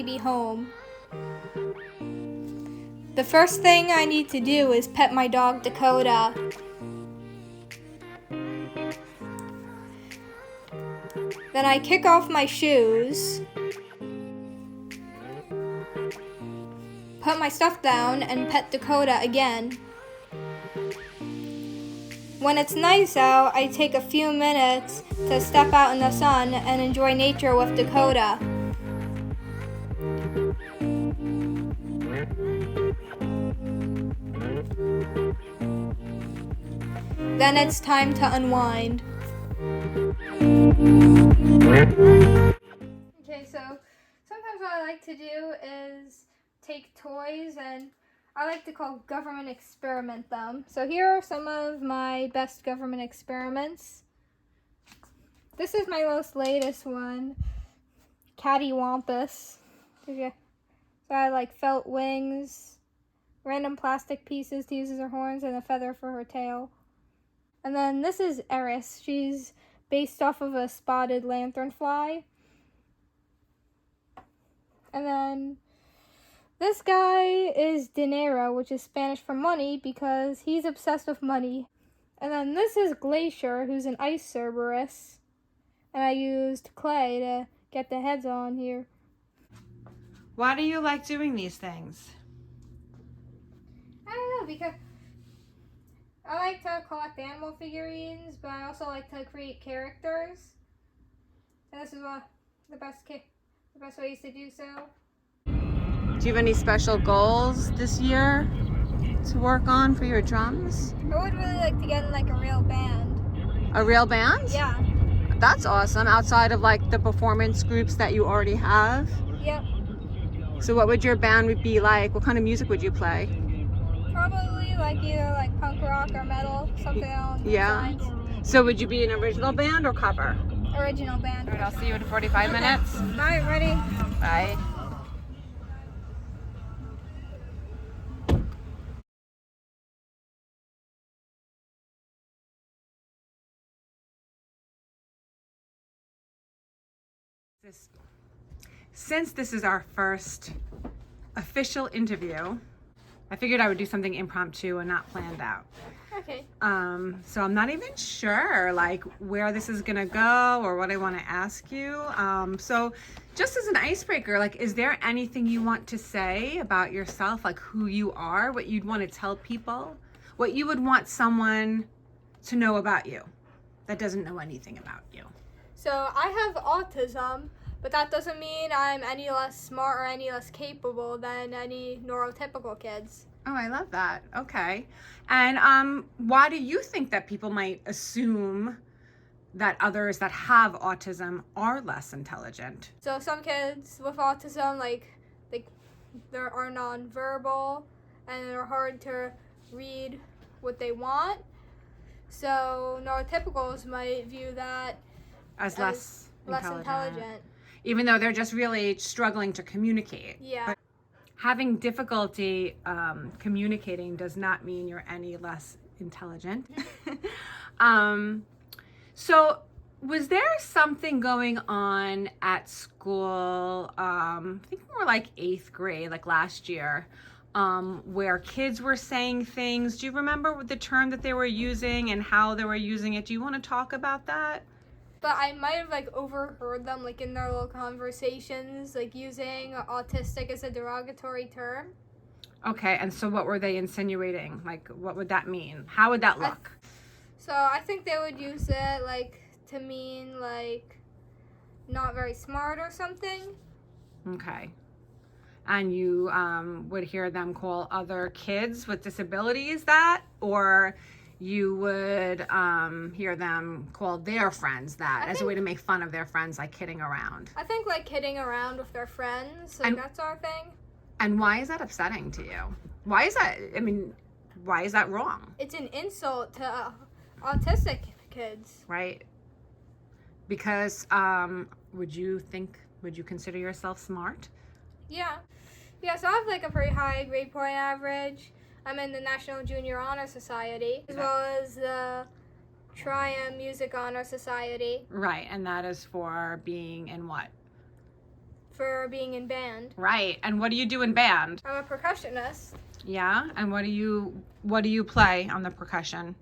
finally be home. The first thing I need to do is pet my dog Dakota. Then I kick off my shoes, put my stuff down, and pet Dakota again. When it's nice out, I take a few minutes to step out in the sun and enjoy nature with Dakota. Then it's time to unwind. Okay, so sometimes what I like to do is take toys and I like to call government experiment them. So here are some of my best government experiments. This is my most latest one, Cattywampus. So I like felt wings, random plastic pieces to use as her horns, and a feather for her tail. And then this is Eris. She's based off of a spotted lanternfly. And then this guy is dinero, which is Spanish for money, because he's obsessed with money. And then this is Glacier, who's an ice Cerberus. And I used clay to get the heads on here. Why do you like doing these things? I don't know, because I like to collect animal figurines, but I also like to create characters. And this is one of the best ways to do so. Do you have any special goals this year to work on for your drums? I would really like to get in like a real band. A real band? Yeah. That's awesome. Outside of like the performance groups that you already have? Yep. So what would your band be like? What kind of music would you play? Probably like either like punk rock or metal, something along those lines. So would you be an original band or cover? Original band. All right, I'll see you in 45 minutes. All right, ready? Bye. Since this is our first official interview, I figured I would do something impromptu and not planned out. Okay. So I'm not even sure like where this is gonna go or what I want to ask you. So just as an icebreaker, like, is there anything you want to say about yourself, like who you are, what you'd want to tell people, what you would want someone to know about you that doesn't know anything about you? So I have autism, but that doesn't mean I'm any less smart or any less capable than any neurotypical kids. Oh, I love that. Okay. And why do you think that people might assume that others that have autism are less intelligent? So some kids with autism, like they are nonverbal and they're hard to read what they want. So neurotypicals might view that As less intelligent. Even though they're just really struggling to communicate. Yeah. But having difficulty communicating does not mean you're any less intelligent. So was there something going on at school, I think more like 8th grade, like last year, where kids were saying things? Do you remember the term that they were using and how they were using it? Do you want to talk about that? But I might have like overheard them like in their little conversations, like using autistic as a derogatory term. Okay, and so what were they insinuating? Like, what would that mean? How would that look? So I think they would use it like to mean like not very smart or something. Okay. And you would hear them call other kids with disabilities that, or you would hear them call their friends that as a way to make fun of their friends, like kidding around? I think like kidding around with their friends, like that sort of thing. And why is that upsetting to you? Why is that, I mean, why is that wrong? It's an insult to autistic kids. Right? Because would you consider yourself smart? Yeah. Yeah, so I have like a pretty high grade point average. I'm in the National Junior Honor Society, as well as the Triumph Music Honor Society. Right, and that is for being in what? for being in band. Right. And what do you do in band? I'm a percussionist. Yeah. And what do you play on the percussion?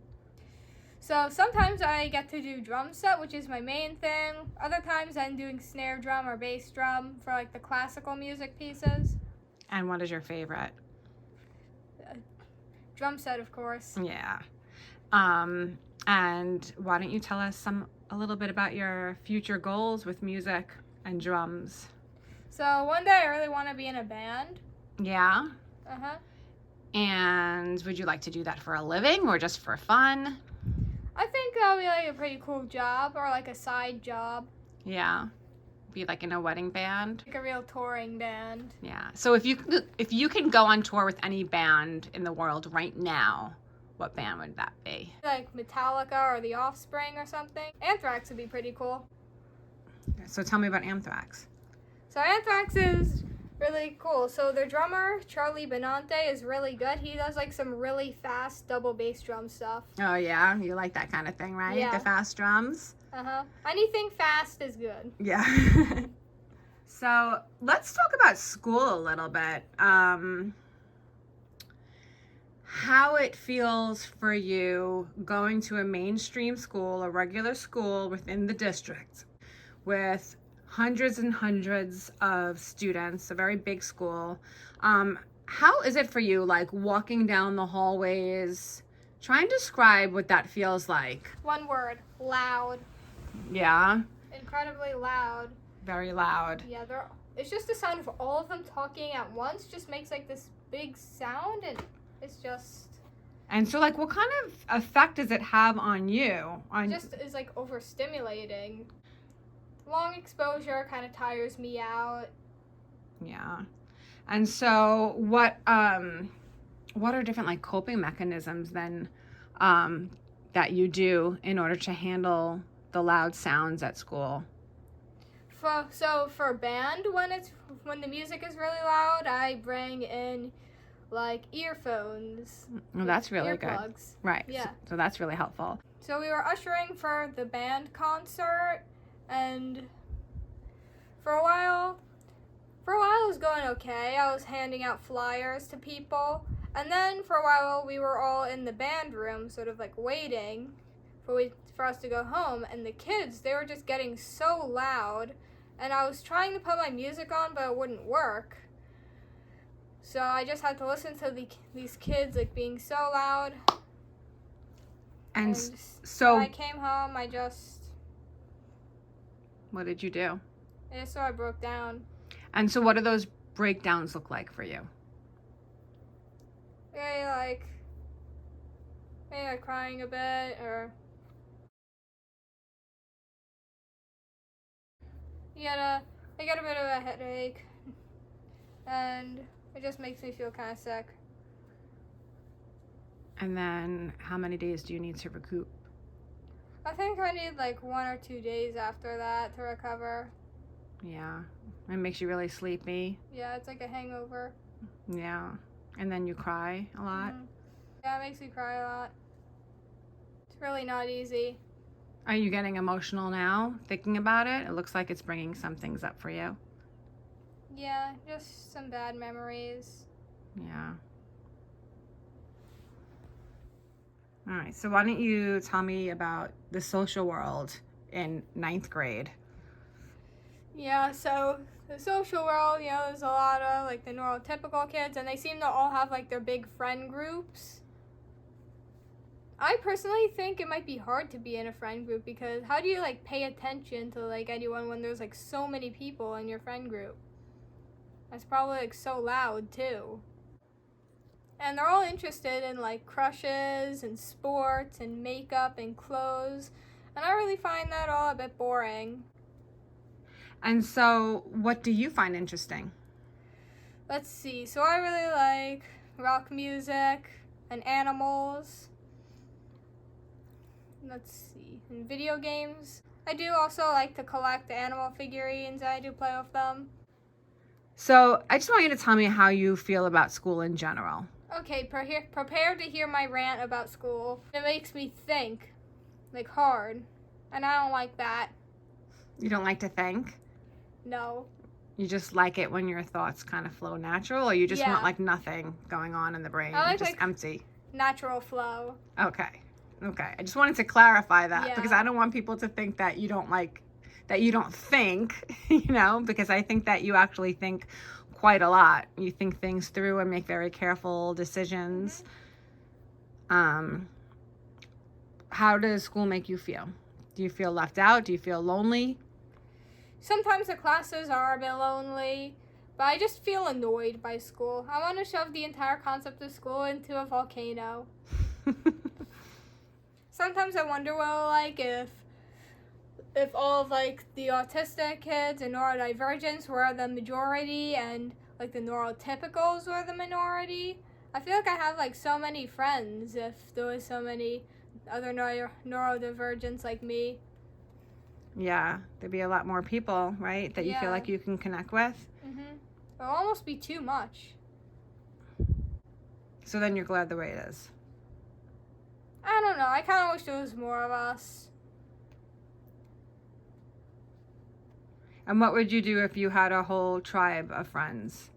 So sometimes I get to do drum set, which is my main thing. Other times I'm doing snare drum or bass drum for like the classical music pieces. And what is your favorite? Drum set, of course. Yeah. And why don't you tell us a little bit about your future goals with music and drums? So one day I really want to be in a band. Yeah. Uh-huh. And would you like to do that for a living or just for fun? I think that would be like a pretty cool job or like a side job. Yeah. Be like in a wedding band. Like a real touring band. Yeah. So if you can go on tour with any band in the world right now, what band would that be? Like Metallica or The Offspring or something. Anthrax would be pretty cool. So tell me about Anthrax. So Anthrax is really cool. So their drummer, Charlie Benante, is really good. He does like some really fast double bass drum stuff. Oh yeah, you like that kind of thing, right? Yeah. The fast drums. Uh-huh. Anything fast is good. Yeah. So let's talk about school a little bit. How it feels for you going to a mainstream school, a regular school within the district with hundreds and hundreds of students, a very big school. How is it for you, like walking down the hallways? Try and describe what that feels like. One word, loud. Yeah, Incredibly loud. very loud. Yeah, it's just the sound of all of them talking at once just makes like this big sound, and it's just... And so, like, what kind of effect does it have on you? It just is like overstimulating. Long exposure kind of tires me out. Yeah. And so what are different like coping mechanisms then that you do in order to handle the loud sounds at school? For band, when the music is really loud, I bring in like earphones. Oh, that's really good. Earplugs. Right. Yeah. So that's really helpful. So we were ushering for the band concert, and for a while it was going okay. I was handing out flyers to people, and then for a while we were all in the band room sort of like waiting for us to go home, and the kids, they were just getting so loud, and I was trying to put my music on but it wouldn't work. So I just had to listen to these kids like being so loud. And so when I came home, what did you do? So I broke down. And so what do those breakdowns look like for you? Maybe like crying a bit, or I get a bit of a headache, and it just makes me feel kind of sick. And then how many days do you need to recoup? I think I need like 1 or 2 days after that to recover. Yeah. It makes you really sleepy. Yeah, it's like a hangover. Yeah. And then you cry a lot. Mm-hmm. Yeah, it makes me cry a lot. It's really not easy. Are you getting emotional now thinking about it? It looks like it's bringing some things up for you. Yeah, just some bad memories. Yeah. All right, so why don't you tell me about the social world in 9th grade? Yeah, so the social world, there's a lot of like the neurotypical kids, and they seem to all have like their big friend groups. I personally think it might be hard to be in a friend group, because how do you like pay attention to like anyone when there's like so many people in your friend group? That's probably like so loud too. And they're all interested in like crushes and sports and makeup and clothes, and I really find that all a bit boring. And so what do you find interesting? Let's see, so I really like rock music and animals. Let's see, and video games. I do also like to collect animal figurines, and I do play with them. So I just want you to tell me how you feel about school in general. Okay, prepare to hear my rant about school. It makes me think, like hard, and I don't like that. You don't like to think? No. You just like it when your thoughts kind of flow natural, or you just want Yeah. like nothing going on in the brain, I like, just like empty? natural flow. Okay. Okay. I just wanted to clarify that because Yeah. I don't want people to think that you don't like, that you don't think, you know, because I think that you actually think quite a lot. You think things through and make very careful decisions. How does school make you feel? Do you feel left out? Do you feel lonely? Sometimes the classes are a bit lonely, but I just feel annoyed by school. I want to shove the entire concept of school into a volcano. Sometimes I wonder, well, like if all of like the autistic kids and neurodivergents were the majority and like the neurotypicals were the minority. I feel like I have like so many friends if there was so many other neurodivergents like me. Yeah, there'd be a lot more people, right, that you feel Yeah. like you can connect with. It'll almost be too much. So then you're glad the way it is. I don't know. I kind of wish there was more of us. And what would you do if you had a whole tribe of friends?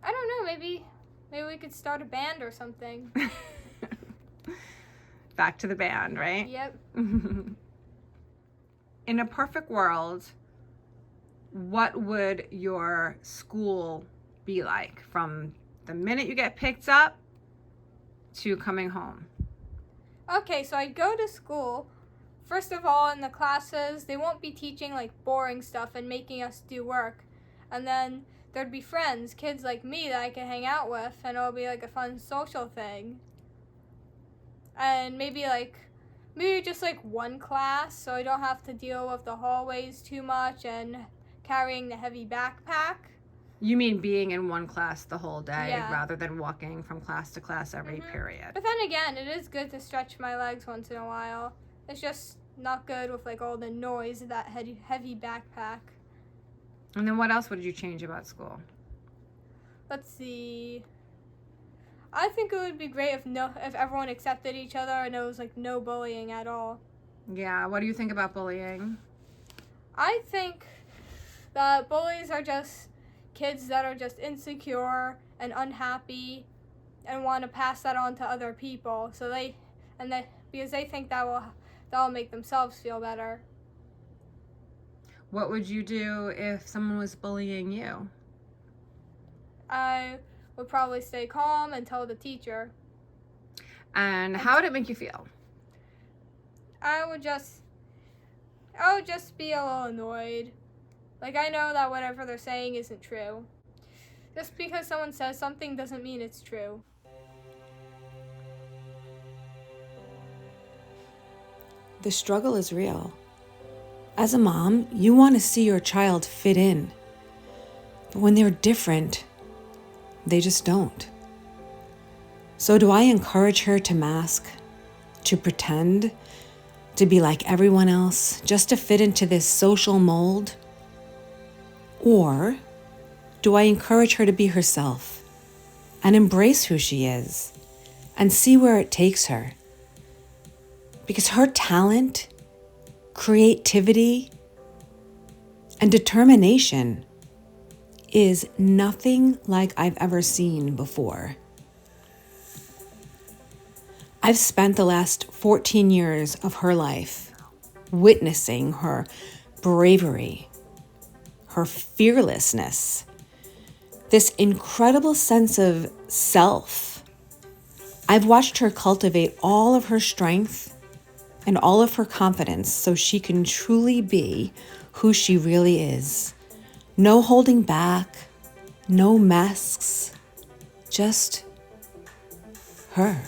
I don't know. Maybe we could start a band or something. Back to the band, right? Yep. In a perfect world, what would your school be like from the minute you get picked up to coming home? Okay, so I go to school. First of all, in the classes, they won't be teaching like boring stuff and making us do work. And then there'd be friends, kids like me that I can hang out with, and it'll be like a fun social thing. And maybe just like one class, so I don't have to deal with the hallways too much and carrying the heavy backpack. You mean being in one class the whole day Yeah. rather than walking from class to class every period? But then again, it is good to stretch my legs once in a while. It's just not good with like all the noise of that heavy backpack. And then what else would you change about school? Let's see. I think it would be great if everyone accepted each other and there was like no bullying at all. Yeah, what do you think about bullying? I think that bullies are just kids that are just insecure and unhappy and want to pass that on to other people. So because they think that'll make themselves feel better. What would you do if someone was bullying you? I would probably stay calm and tell the teacher. And how would it make you feel? I would just be a little annoyed. Like, I know that whatever they're saying isn't true. Just because someone says something doesn't mean it's true. The struggle is real. As a mom, you want to see your child fit in. But when they're different, they just don't. So do I encourage her to mask, to pretend, to be like everyone else, just to fit into this social mold? Or do I encourage her to be herself and embrace who she is and see where it takes her? Because her talent, creativity, and determination is nothing like I've ever seen before. I've spent the last 14 years of her life witnessing her bravery, her fearlessness, this incredible sense of self. I've watched her cultivate all of her strength and all of her confidence so she can truly be who she really is. No holding back, no masks, just her.